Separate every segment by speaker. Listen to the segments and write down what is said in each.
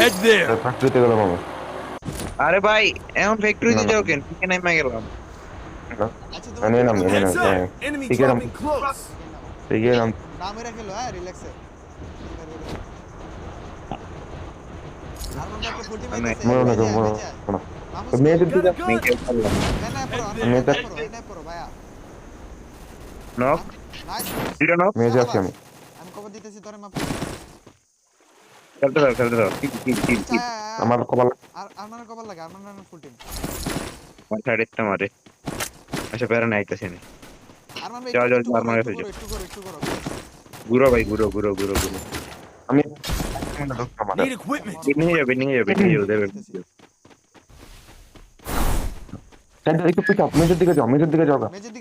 Speaker 1: Head there.
Speaker 2: ফ্যাক্টরিতে গেলাম আমি।
Speaker 3: আরে ভাই এখন
Speaker 2: না
Speaker 3: ফ্যাক্টরিতে
Speaker 2: না
Speaker 3: যাও কেন পিকে নেমে গেলাম
Speaker 2: না।
Speaker 4: আচ্ছা তোমার
Speaker 2: এনে নাম
Speaker 4: কোনটা
Speaker 2: এনে
Speaker 4: ভালো
Speaker 2: নাম
Speaker 1: Heads
Speaker 4: লাগে?
Speaker 1: up.
Speaker 2: হ্যাঁ
Speaker 1: Enemy
Speaker 2: ঠিক আছে
Speaker 1: dropping close.
Speaker 2: ঠিক আছে নাম
Speaker 4: নাম এরা খেলো হ্যাঁ রিল্যাক্সে আর মনে একটা ফুলটি
Speaker 3: মানে
Speaker 4: মাইতেছে
Speaker 2: মনে
Speaker 4: বেঁচে
Speaker 2: না
Speaker 4: আয়,
Speaker 2: মনে
Speaker 4: বেঁচে আয়।
Speaker 2: না
Speaker 4: মাহফুজ
Speaker 2: মেয়েদের
Speaker 1: Got
Speaker 2: দিকে
Speaker 1: a gun.
Speaker 3: মিকে খেললাম
Speaker 4: এনে পড়ো
Speaker 1: Head
Speaker 4: এনে
Speaker 1: there.
Speaker 2: মেয়েদের
Speaker 4: পড়ো ভাইয়া
Speaker 3: নক
Speaker 4: নাইস
Speaker 3: দুটো নক
Speaker 2: মেয়ে যাচ্ছি আমি
Speaker 4: আমি কভার দিতেছি তোরে মাহফুজ
Speaker 3: খেলতে দাও কিল কিল কিল
Speaker 4: আচ্ছা
Speaker 3: কিল
Speaker 2: আমার কপাল
Speaker 4: আর আরমানের কভার লাগে আরমানের ফুল টিম
Speaker 3: আমার সাইড একটা মারে আচ্ছা প্যারা নাইতেছে না
Speaker 4: আরমান ভাই
Speaker 3: যাও যাও
Speaker 4: একটু
Speaker 3: যাও,
Speaker 4: করো
Speaker 3: আরমান
Speaker 4: একটু
Speaker 3: কাছে
Speaker 4: করো
Speaker 3: যাও
Speaker 4: একটু করো
Speaker 3: ঘুরো ভাই ঘুরো
Speaker 2: আমি
Speaker 1: Need equipment.
Speaker 3: নিয়ে যাবে দেবে
Speaker 2: একটু পিছাও মেজের দিকে যাও
Speaker 4: মেজের দিকে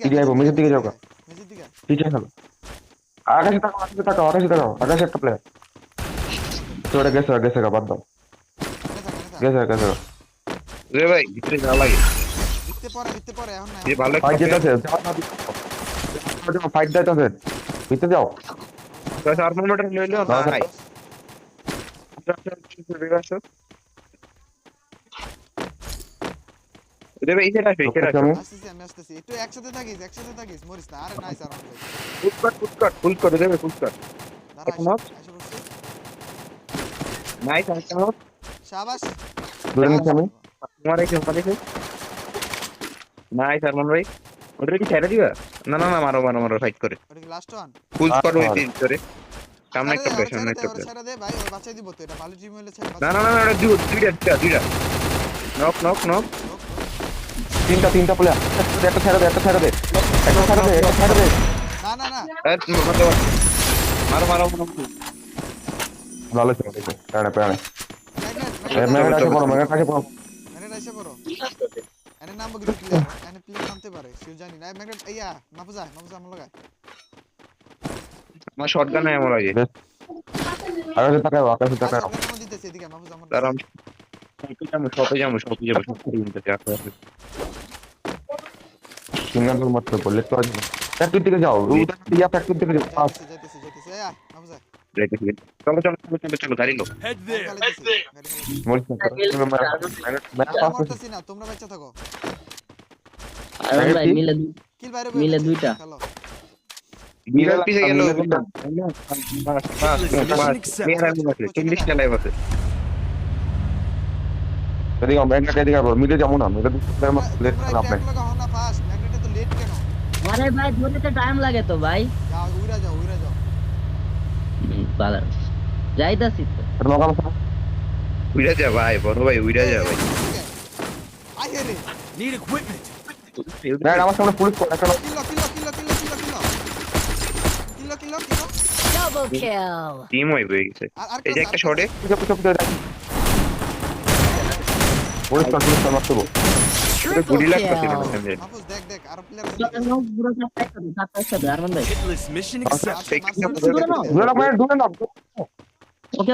Speaker 2: ফিরে আইবো মেজের দিকে যাও
Speaker 4: মেজের দিকে
Speaker 2: পিছিয়ে খেলো আকাশে তাকাও আকাশে একটা প্লেয়ার চলে গেছে বাদ দাও গেছে
Speaker 3: রে ভাই ভিতরে যাওয়া লাগে
Speaker 4: দিতে পরে এখন না
Speaker 3: যে ভালো
Speaker 2: ফাইট যেতেছে ফাইট যাইতেছে ভিতরে যাও
Speaker 3: আর মোটর লইলো ভাই রে ভাই এখানে আসো
Speaker 4: আমি আসতেছি একটু একসাথে থাকিস মরিস না আরে নাইস আরমান ভাই
Speaker 3: ফুল কর দেবে ফুল কর
Speaker 4: দাঁড়া
Speaker 3: এখন নক
Speaker 4: এসে বসছি
Speaker 3: নাইস আরেকটা নক
Speaker 4: শাবাশ
Speaker 2: ধরে নিচ্ছি আমি
Speaker 3: তোমার এই কোম্পানি নাইস আরমান ভাই ওটা কি ছেড়ে দিবা না মারো ফাইট করে
Speaker 4: ওটা কি লাস্ট ওয়ান
Speaker 3: ফুল স্কোয়াড
Speaker 2: আর-
Speaker 3: হইছে ভিতরে সামনে একটা প্লেয়ার
Speaker 4: ছেড়ে দে ভাই ও বাঁচাই দিব তো এটা ভালো টিম হইলে ছেড়ে
Speaker 3: না ওটা দুইটা নক
Speaker 2: তিনটা প্লেয়ার একটা ছেড়ে দে
Speaker 4: না
Speaker 3: মারো
Speaker 2: ভালো ছিল প্রাণে মেঘের কাছে পড়ো
Speaker 4: ম্যাগনেট এসে পড়ো এনে নাম বগি প্লেয়ার এনে প্লেয়ার নামতে পারে সিউ জানি না ম্যাগনেট ইয়া মাহফুজা আমার লাগা
Speaker 3: আমার শটগান নাই আমার লাগে
Speaker 2: আকাশে তাকাও
Speaker 4: আচ্ছা নাম দিতেছে এদিকে মাহফুজা আমার
Speaker 3: তার আমি শপে যাবো
Speaker 2: সিঙ্গাপুর মাত্র বললে তো আসবে ফ্যাক্টরি থেকে যাও ফ্যাক্টরি থেকে যাও
Speaker 4: যাইতেছে ইয়া মাহফুজা
Speaker 3: চলো গাড়ি লো
Speaker 1: Head there.
Speaker 2: মরিস না
Speaker 4: মরতেছি না তোমরা বাচ্চা থাকো
Speaker 5: আরমান ভাই
Speaker 4: কিল বাইরে
Speaker 5: মিলে দুইটা।
Speaker 4: খেলো
Speaker 3: বিরাট পিছে গেল চল্লিশ খেলায় বসে
Speaker 2: এদিকে ব্যাংকটা এদিকে আবার মিলে যাবো না মিলে লেট
Speaker 4: তোমরা
Speaker 2: আপনি
Speaker 4: একটা লাগাও না ফাস্ট ম্যাগনেটে তো লেট কেন
Speaker 5: আরে ভাই ধরতে টাইম লাগে তো ভাই
Speaker 4: যাও উইরা যাও
Speaker 5: ভালো যাইতাছি তো
Speaker 2: এটা লাগানো
Speaker 3: উইরা যা ভাই বড় ভাই উইরা যা ভাই
Speaker 4: আই রে
Speaker 1: Need equipment.
Speaker 2: না আমার সামনে পুলিশ করে একটা
Speaker 4: কিলো
Speaker 6: Double kill.
Speaker 3: টিম হয়ে গেছে
Speaker 4: আর
Speaker 3: এই যে একটা শটে
Speaker 2: পিছে পুলিশ মারতে
Speaker 6: Triple
Speaker 3: গুলি লাগতেছিল
Speaker 6: kill.
Speaker 4: মাহফুজ দেখ আর প্লেয়ার
Speaker 5: পুরো সাথে আরমান ভাই
Speaker 1: Hitless mission accepted.
Speaker 2: দূরে না
Speaker 5: ওকে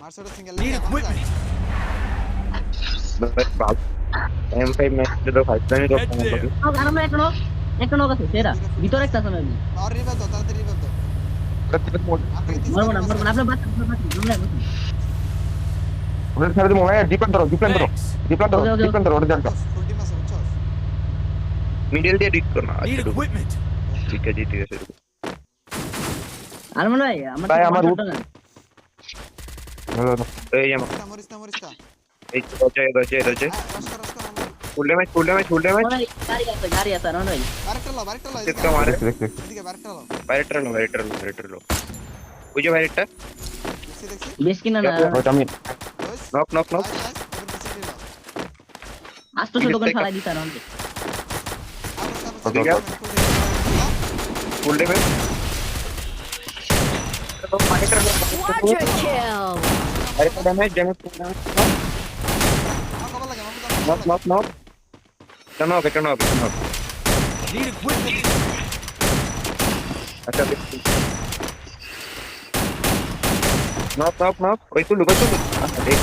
Speaker 4: মার্সেলের single
Speaker 1: Need equipment.
Speaker 3: M5 match তো ফাইট জানি তো
Speaker 1: Head there.
Speaker 5: আরমান ভাই একটা নক আছে সেরা ভিতরে একটা আছে আমি
Speaker 4: আর রিভাইভ দাও তাড়াতাড়ি রিভাইভ দাও আপনি কি
Speaker 5: মারবো না আপনি বাদ
Speaker 2: ওদের ছেড়ে দিবো ডিপেন্ড ধরো
Speaker 1: Thanks.
Speaker 2: ওটা জানতো
Speaker 4: ফুল টিম আছে বুঝছো
Speaker 3: মিডল দিয়ে ডিক কর না
Speaker 1: Need equipment.
Speaker 3: ঠিক আছে
Speaker 5: আরমান ভাই
Speaker 2: ভাই, আমার
Speaker 5: ছোট না
Speaker 3: এই যে
Speaker 4: মরিস না
Speaker 3: এই রচে
Speaker 4: রাস্তা
Speaker 3: ফুল ড্যামেজ
Speaker 5: ভাই গাড়ি আছে আরমান ভাই
Speaker 4: বারেকটা লো
Speaker 3: একটা মারে
Speaker 4: এদিকে বারেকটা লো
Speaker 3: বাইরেটা লো ওই যে বাইরেটা
Speaker 4: দেখছি
Speaker 5: বেশ কিনা না
Speaker 2: ওটা আমি
Speaker 3: নক
Speaker 5: আস্ত দোকান ফালাই দিতে আরমান ভাই
Speaker 3: ফুল ড্যামেজ
Speaker 6: Quadra kill.
Speaker 3: বাইরেটা ড্যামেজ নক এটা নক
Speaker 1: Need equipment.
Speaker 3: আচ্ছা নক ওই তুলু আচ্ছা দেখ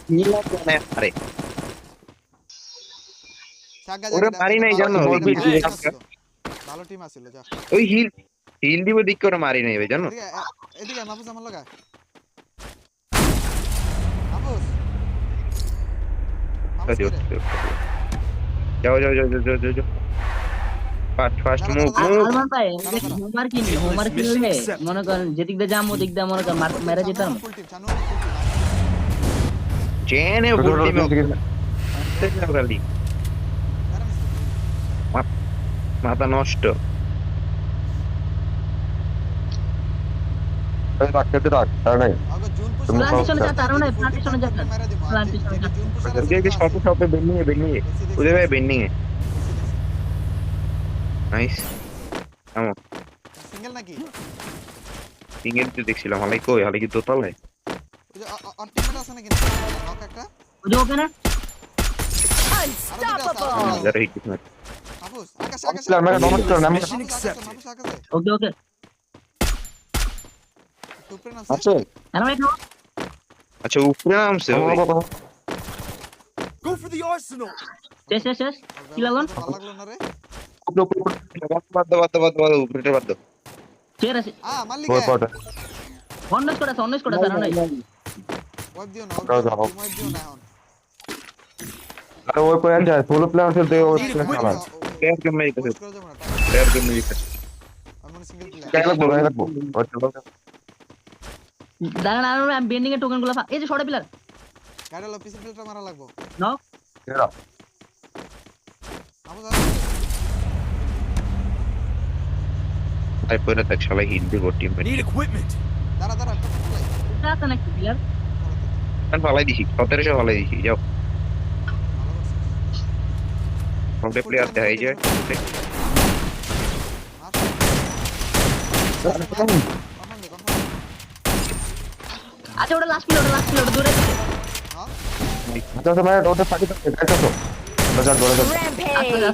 Speaker 3: নীলা কোনে আরে ওরে পারি নাই জানো
Speaker 4: ভালো টিম আছিল যা
Speaker 3: ওই হিল দিব দিক করে মারি নাই ভাই জানো
Speaker 4: এদিকে মাহফুজ আমার লাগা
Speaker 3: দিও যাও যাও যাও যাও যাও যাও ফাস্ট মুভ
Speaker 5: আলমান ভাই হোমওয়ার্ক কি নিয়ে হোমওয়ার্ক নিলে মনে করেন যেদিক দিয়ে যাবো দিক দিয়ে মনে করেন মেরে যেতাম
Speaker 4: ফুল টিম চানু ফুল টিম
Speaker 3: চেনে ফুল টিমে গালি মাথা নষ্ট
Speaker 2: এই রাখতে রাখ আর নাই
Speaker 4: আগে জুন পুশ
Speaker 2: তুমি
Speaker 5: প্লান্টেশনে যা তার না
Speaker 4: ফুল
Speaker 5: প্লান্টেশনে যা
Speaker 4: টিম মেরা দিমু
Speaker 5: প্লান্টেশনে যা
Speaker 4: জুন পুশ
Speaker 3: ওকে যে সব সব বেন্ডিং এ ওদের ভাই বেন্ডিং এ নাইস আমো
Speaker 4: সিঙ্গেল নাকি
Speaker 3: সিঙ্গেল তো দেখছিলাম হালাই কই হালাই কি দোতলায়
Speaker 4: ওই যে অন টিমমেট আছে নাকি নক একটা
Speaker 5: ওই যে ওখানে
Speaker 6: Unstoppable.
Speaker 3: যারা হিট না
Speaker 4: মাহফুজ আকাশে আকাশে
Speaker 2: প্লেয়ার মেরে ডমিনেট করে না আমি
Speaker 1: Mission accepted.
Speaker 4: মাহফুজ আকাশে
Speaker 5: ওকে ওকে
Speaker 4: টুপরে না
Speaker 2: আছে
Speaker 5: আর ভাই
Speaker 3: আচ্ছা উপরে নামছে ওই
Speaker 1: Go for the arsenal.
Speaker 5: শেষ শেষ শেষ কি লাগলো
Speaker 4: ভালো লাগলো না রে
Speaker 3: বাদ দাও উপরে বাদ দাও
Speaker 5: চের আছে
Speaker 4: মালিক
Speaker 2: ওই পাটা
Speaker 5: অন্নেস করে তার নাই
Speaker 4: ওয়েব দিও না
Speaker 2: যাও, যাও।
Speaker 4: ওয়েব দিও না এখন
Speaker 2: আরে ওই পয়েন্ট যায় সোলো প্লেয়ার সে দে ওই খেলা
Speaker 3: প্লেয়ার কেমন এইটাছে
Speaker 4: করে যাব না
Speaker 3: প্লেয়ার কেমন এইটাছে
Speaker 4: আমি সিঙ্গেল
Speaker 2: গায়
Speaker 4: প্লেয়ার
Speaker 2: লাগবো ওই চলো
Speaker 5: দাঁড়ান আর আমি বেন্ডিং এর টোকেন গুলো এই যে শর্ট পিলার
Speaker 4: গাড়ি লো পিসি প্লেটটা মারা লাগবো
Speaker 5: নাও
Speaker 2: এরা
Speaker 4: মাহফুজ
Speaker 3: আই পরে তাক শালা হিট দিব টিম
Speaker 1: Need equipment.
Speaker 4: দাঁড়া দাঁড়া
Speaker 5: এটা আছে নাকি পিলার
Speaker 3: আমি ফালাই দিছি 1700 ফালাই দিছি যাও সবটা প্লেয়ার দেখাই যায়
Speaker 5: আচ্ছা ওটা লাস্ট পিলার দূরে আছে
Speaker 2: আচ্ছা তো মেরে ওটা ফাটি করতে গাইছ তো বাজার ধরে যাও
Speaker 6: Rampage.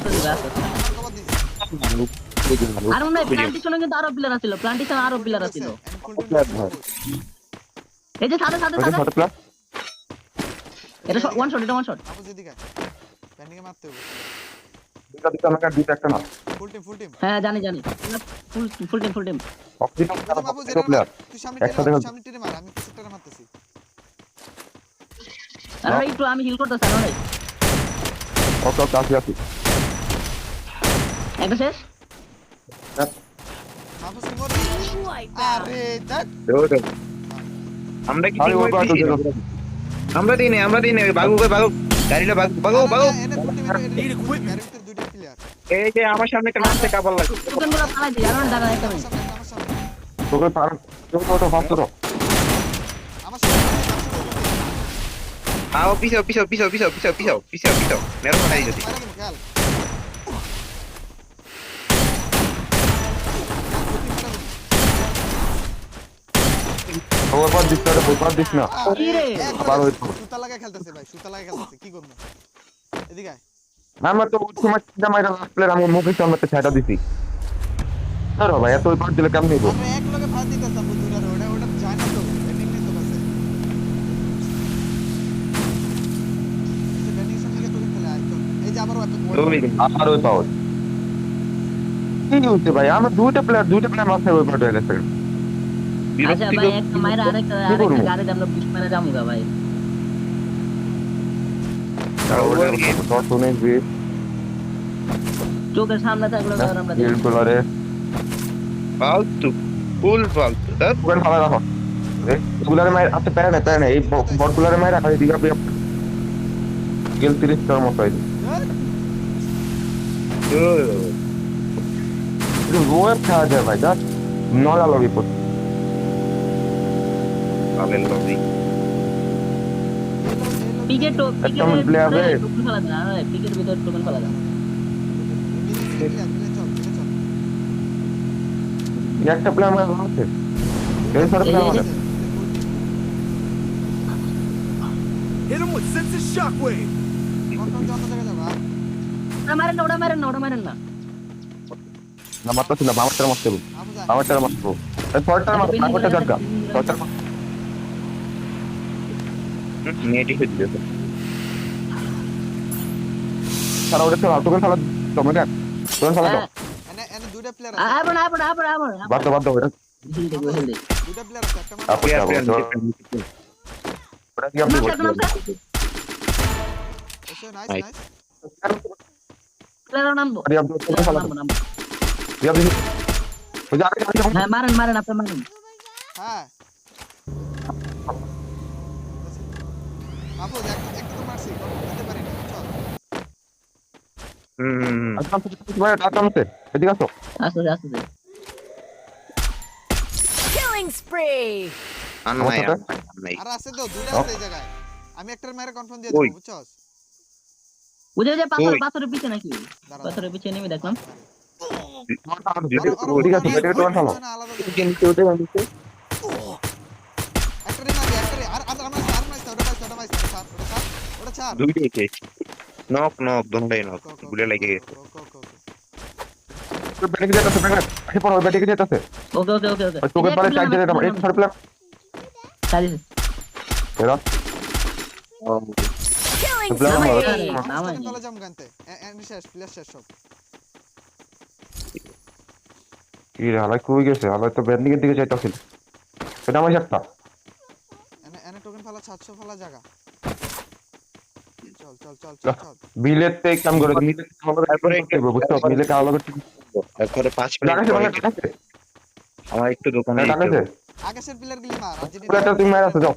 Speaker 5: আর মনে হয় প্লান্টেশনে কিন্তু আরো পিলার আছিল প্লান্টেশন আরো পিলার আছিল এই যে সাদা
Speaker 2: ওই ছোট প্লেয়ার
Speaker 5: এটা ওয়ান শট এটা ওয়ান শট
Speaker 4: মাহফুজ এদিকে প্যান্ডিং এ মারতে হবে
Speaker 2: দিটা আমাকে দিতে একটা না
Speaker 4: ফুল টিম
Speaker 5: হ্যাঁ জানি full team
Speaker 2: oxygen
Speaker 4: Mahfuz
Speaker 2: player
Speaker 4: তুই সামনে
Speaker 2: একসাথে
Speaker 4: সামনে টিরে মার আমি পিছনে মারতেছি
Speaker 5: আর ভাই একটু আমি হিল করতেছি আর ভাই
Speaker 2: ওকে কাছে আছে
Speaker 5: একটা শেষ
Speaker 4: মাহফুজ কি মরবি
Speaker 6: Like that.
Speaker 4: আরে দেখ
Speaker 3: আমরা কি
Speaker 2: আরে ওই পাটা দিল
Speaker 3: আমরা দিই না বাগু গাড়িটা বাগু
Speaker 4: এনে ফুল টিম
Speaker 1: Need equipment.
Speaker 4: গাড়ির ভিতরে দুইটা প্লেয়ার
Speaker 3: এই যে আমার সামনে একটা নাচতে কাবার লাগে
Speaker 5: টোকেন গুলো ফালাই দিই আর দাঁড়া একটা মিনিট
Speaker 4: আমার সামনে
Speaker 2: তোকে পার তোকে তো ফাস্ট তো
Speaker 4: আমার সামনে
Speaker 3: আও পিছাও মেরো মারাই যদি
Speaker 4: মারা দেবো খেয়াল
Speaker 2: ওই পার দিতে ওই পার দিস না
Speaker 5: কি রে
Speaker 2: আবার ওই তো।
Speaker 4: সুতা লাগা খেলতেছে ভাই সুতা লাগা খেলতেছে কি করব এদিকে আয়
Speaker 2: আমরা তো ওই সময় চিন্তা মাইরা লাস্ট প্লেয়ার আমি মুখে সামনে ছাইটা দিছি আর ভাই এত ওই পার দিলে কেমন নিব
Speaker 4: আমরা এক লগে ফাঁস দিতেছাম বুঝুরার ওটা যায় না তো ব্যাটিং নেই তো কাছে ব্যাটিং সামনে কে তোকে খেলে আয় তো এই যে আবার
Speaker 2: আর ওই পাওয়ার কি হইছে ভাই আমরা দুইটা প্লেয়ার মারছে ওই পার হয়ে গেছে
Speaker 5: আচ্ছা ভাই একটা মাইরা আরেকটা গাড়ি আমরা পুশ মেরে যামুগা ভাই
Speaker 2: শর্ট শুনে যে
Speaker 5: চোখের সামনে থাকলে তো আর আমরা
Speaker 2: হিল গুলারে
Speaker 3: ফুল ফালতু দাঁত
Speaker 2: ওখানে ভালো রাখো গুলারে মাইর আপনি প্যারা না এই বট গুলারে মাইর রাখা দিকে আপনি গেল 30 টার মতো আইছে রোয়ার খাওয়া যায় ভাই জাস্ট নলা লবি পড়
Speaker 3: আলেন লবি
Speaker 5: পিকেট তো
Speaker 2: একটা player রে।
Speaker 5: টোকেন ফেলা না পিকের ভিতর টোকেন ফেলা না
Speaker 2: একটা প্লেয়ার মাইর আছে এই সব প্লেয়ার মাইর
Speaker 1: Hit him with senses shockwave.
Speaker 5: ওটা মারেন না
Speaker 2: না মারতে ছিল বামারটার মারতে হবে বামারটার মারতে হবে এই শর্টটার মারতে বামারটা জায়গা শর্টটার
Speaker 3: নেটি হচ্ছে তো
Speaker 2: সারা ওটা চালা তোকে সালা তোমরা দেখ তোমরা সালা দাও
Speaker 4: এনে দুইটা প্লেয়ার
Speaker 5: আবার
Speaker 2: বাদ দাও এটা
Speaker 5: হিল দেখো হিল দেখ
Speaker 4: দুইটা প্লেয়ার আছে একটা
Speaker 2: আপনি ওটা কি আপনি বলছেন
Speaker 4: নাইস
Speaker 3: Nice.
Speaker 4: নাইস
Speaker 5: প্লেয়ার নামবো
Speaker 2: রিয়াব তোকে ফেলা
Speaker 5: নামবো
Speaker 2: রিয়াব দিবি ওই যে আরেকটা
Speaker 5: হ্যাঁ মারেন আপনি মারেন
Speaker 4: হ্যাঁ মাহফুজ একটা তো মারছি করতে পারি না চল
Speaker 3: হুম
Speaker 2: আচ্ছা এদিকে আসো
Speaker 5: আস্তে
Speaker 6: Killing spree.
Speaker 3: আর নাই
Speaker 4: আর আছে তো দুইটা আছে এই জায়গায় আমি একটার মেরে কনফার্ম দিয়ে দেব
Speaker 3: ওই।
Speaker 4: বুঝছস
Speaker 5: বুঝে যে
Speaker 3: ওই।
Speaker 5: পাথরের পিছে নাকি
Speaker 4: দাঁড়া
Speaker 5: পাথরের পিছে নেমে দেখলাম
Speaker 2: ঠিক আছে এদিকে টোন ফেলো
Speaker 4: আলাদা
Speaker 3: ওটা
Speaker 4: একটারে মারি একটারে আর আর মাইছ ওটা মাইছ ওটা ছাড়
Speaker 3: দুইটাই কে নক দন্ডাই নক গুলে লাগে গেছে
Speaker 2: ব্যাটিং যেতেছে ব্যাটিং আসে পড়ো ব্যাটিং যেতেছে
Speaker 5: ওকে
Speaker 2: ওই তোকে পারে চার্জ দিয়ে দাও এক ছড় প্লেয়ার
Speaker 5: সাজিস
Speaker 2: এরা
Speaker 6: Killing
Speaker 2: প্লেয়ার
Speaker 6: spree.
Speaker 2: মারো
Speaker 4: চলে যাম গানতে এন্ড শেষ প্লেয়ার শেষ সব
Speaker 2: কি রে হালাই কই গেছে হালাই তো ব্যাটিং এর দিকে যাইতাছিল এটা আমার একটা
Speaker 4: এনে টোকেন ফেলা 700 ফেলা জায়গা চল
Speaker 2: বিলেতে কাম করে মিলে
Speaker 3: তারপরে
Speaker 2: বুঝছো মিলে কালো করতে
Speaker 3: তারপরে 5
Speaker 2: লাগাছে
Speaker 3: মিনিট
Speaker 2: লাগাছে
Speaker 3: আমার একটু দোকানে
Speaker 2: লাগাছে
Speaker 4: আকাশের প্লেয়ার গুলি মার
Speaker 2: পুরাটা তুমি মারাছো যাও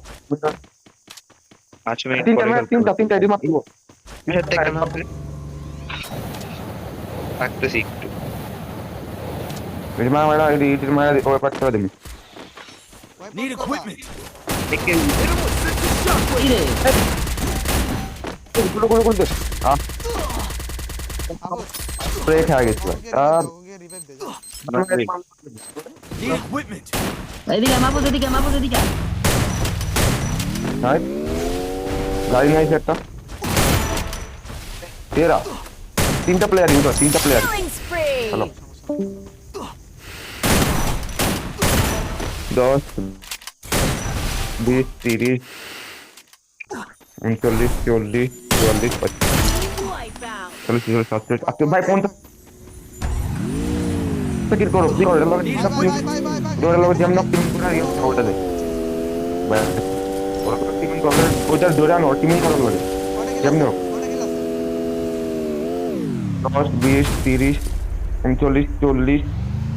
Speaker 3: 5 মিনিট
Speaker 2: তিনটা এডি মারবো
Speaker 3: রাখতেছি একটু
Speaker 2: এডি মারা এডি মারা ওই পাট করে দিবি
Speaker 1: Need equipment.
Speaker 3: দেখে
Speaker 1: Hit him with sensor shockwave.
Speaker 5: কি রে
Speaker 2: গুলো স্প্রে খেয়ে গেছিল আর
Speaker 4: রিভাইভ দে
Speaker 1: Need equipment.
Speaker 5: এদিকে মাহফুজ এদিকে
Speaker 2: নাই গাড়ি নাই একটা তেরা তিনটা player
Speaker 6: Killing spree.
Speaker 2: Hello 10 20 30 39 40 44
Speaker 6: Wipeout.
Speaker 2: 45 47 আজকে ভাই 50 টিকিট করো কি করে লাগে ডোরে লাগে জাম না টিম করে ইয়ে ওটা দে ভাই ওরা টিম করে ওটা ডোরে আনো টিম করে লাগে কেমনে 10 20 30 39 40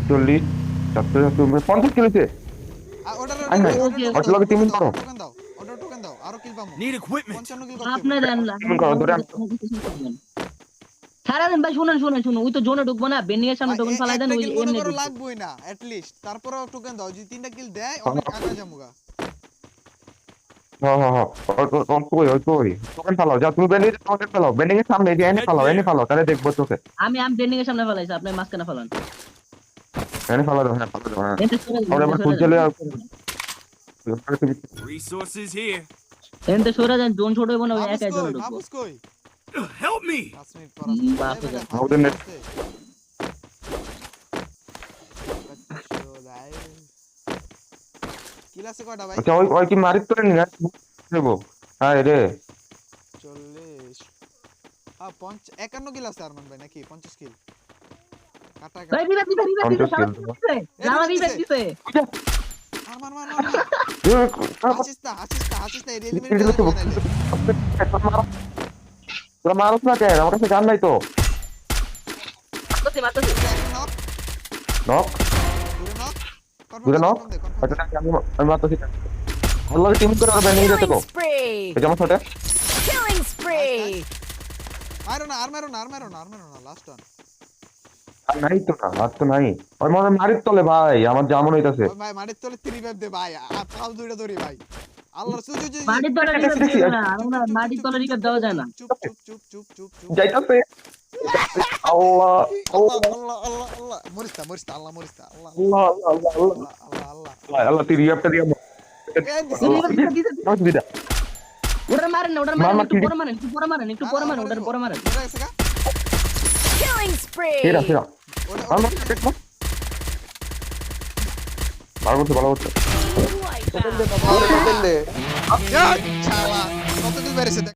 Speaker 2: 40 50 কিলোতে ওটা লাগে টিম করো
Speaker 4: টোকেন দাও আরো কিল পাবো
Speaker 1: Need equipment.
Speaker 4: 55 কিল
Speaker 5: আপনি দেন
Speaker 2: টিম করো ধরে
Speaker 5: সারা দিন ভাই শুনুন ওই তো জোনে ঢুকবো না বেনিয়ে সামনে টোকেন ফালাই দেন ওই এমনি
Speaker 4: করে লাগবেই না এট লিস্ট তারপরেও টোকেন দাও যদি তিনটা কিল দেয় অনেক আগে যামুগা
Speaker 2: হ্যাঁ ওই টোকেন ফালাও যা তুমি বেন্ডিং টোকেন ফালাও বেন্ডিং এর সামনে যে এনে ফালাও তাহলে দেখবো তোকে
Speaker 5: আমি বেনিয়ে সামনে ফালাইছি আপনি মাঝখানে ফালান
Speaker 2: এনে ফালাও হ্যাঁ
Speaker 5: এতে সরে
Speaker 2: আমরা আবার ফুল চলে
Speaker 1: Resources here.
Speaker 5: এতে সরে যান জোন ছোট হইব না ওই একাই জোনে ঢুকবো
Speaker 4: মাহফুজ কই
Speaker 1: Help me.
Speaker 4: 5 মিনিট পর
Speaker 5: বাপরে
Speaker 2: আমাদের নেট
Speaker 4: কিল আছে কয়টা ভাই
Speaker 2: আচ্ছা ওই কি মারিত করে নি না দেবো হ্যাঁ রে
Speaker 4: 40 51 কিল আছে আরমান ভাই নাকি 50 কিল কাটা
Speaker 5: ভাই দিবা জামা দিছে
Speaker 4: মার আসিস্তা এই এলিমিনেট
Speaker 2: এটা তো তোরা মারছ না কেন আমার কাছে গান নাই তো
Speaker 5: মারতেছি
Speaker 2: নক দূরে নক আচ্ছা আমি মারতেছি আল্লাহ টিম করে আর বেনিয়ে যেতে কো
Speaker 6: Killing spree.
Speaker 2: এই যেমন ছোট
Speaker 6: Killing spree.
Speaker 4: মারো না লাস্ট ওয়ান
Speaker 2: আর নাই তো না আর তো নাই ওই মনে মারিত তলে ভাই আমার যেমন হইতাছে
Speaker 4: ওই ভাই মাটির তলে 3 ব্যাপ দে ভাই পাল দুইটা ধরি ভাই আল্লাহর সুজু
Speaker 5: মাটির তলে রিকার না আমরা মাটির তলে রিকার দেওয়া যায় না
Speaker 4: চুপ
Speaker 2: যাইতাছে আল্লাহ
Speaker 4: আল্লাহ মরিস্তা আল্লাহ মরিস্তা আল্লাহ
Speaker 2: আল্লাহ আল্লাহ তুই রিয়াপটা দিয়া অসুবিধা
Speaker 5: ওটা মারেন না একটু পরে মারেন ওটার পরে মারেন
Speaker 6: Killing spree.
Speaker 2: সেরা ভালো করছে
Speaker 6: Wipeout.
Speaker 4: কত কিল বেরেছে